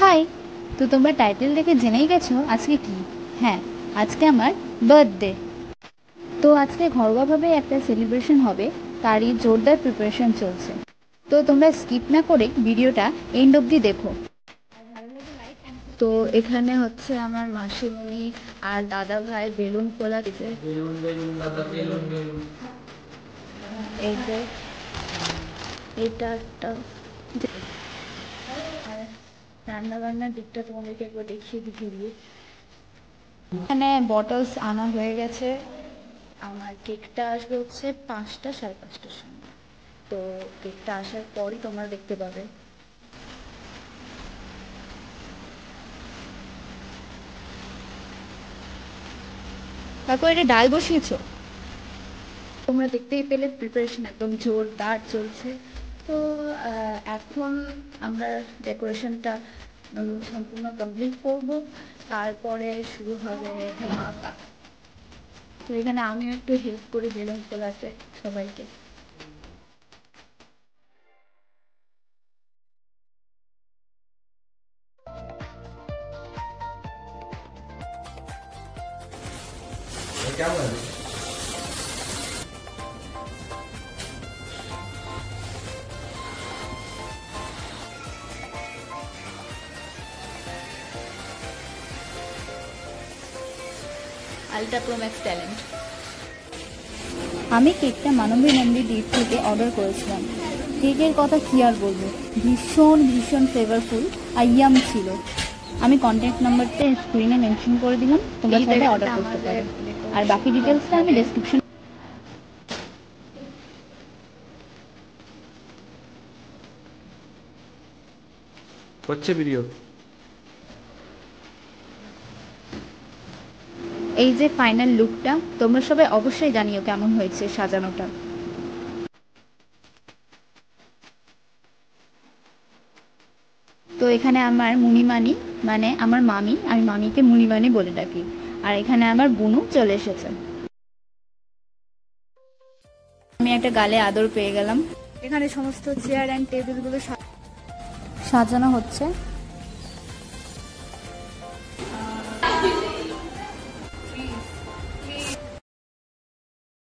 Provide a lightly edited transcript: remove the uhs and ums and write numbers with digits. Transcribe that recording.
High, তো তোমরা title দেখে জেনেই গেছো আজকে কি। হ্যাঁ, আজকে আমার বার্থডে। তো আজকে ঘরোয়াভাবে একটা সেলিব্রেশন হবে, তারই জোরদার প্রিপারেশন চলছে। তো তোমরা স্কিপ না করে ভিডিওটা এন্ড অবধি দেখো। তো এখানে হচ্ছে আমার মাসিমণি আর দাদা ভাই বেলুন খোলা দিতে। এই যে এটা একটা রান্না বান্নার দিকটা তোমাদেরকে একবার দেখিয়ে দিয়ে এখানে বটলস আনা হয়ে গেছে। আমার কেকটা আসবে হচ্ছে 5টা 5:30টার সময়। তো কেকটা আসার পরই তোমরা দেখতে পাবে। তারপর এটা ডাল বসিয়েছো, তোমরা দেখতেই পেলে প্রিপারেশন একদম জোরদার চলছে। তো এখন আমরা ডেকোরেশনটা সম্পূর্ণ কমপ্লিট করব, তারপরে শুরু হবে ধামাকা। তো এখানে আমিও একটু হেল্প করি বেলুন ফোলাতে সবাইকে। Ultra pro max talent. আমি কেকটা মানবী নন্দী দ্বীপ থেকে অর্ডার করেছিলাম। কেকের কথা কি আর বলবো, ভীষণ ভীষণ ফ্লেভারফুল আর ইয়াম ছিল। আমি কন্ট্যাক্ট নাম্বারটা স্ক্রিনে মেনশন করে দিলাম, তোমরা চাইলে অর্ডার করতে পারো। আর বাকি ডিটেলসটা আমি ডেসক্রিপশন। হচ্ছে ভিডিও। এই যে ফাইনাল লুকটা, তোমরা সবাই অবশ্যই জানিও কেমন হয়েছে সাজানোটা। তো এখানে আমার মুনিমানি মানে আমার মামি, আমি মামিকে মুনিমানি বলে ডাকি। আর এখানে আমার বুনু চলে এসেছে। আমি একটা গালে আদর পেয়ে গেলাম। এখানে সমস্ত চেয়ার অ্যান্ড টেবিলগুলো সাজানো হচ্ছে।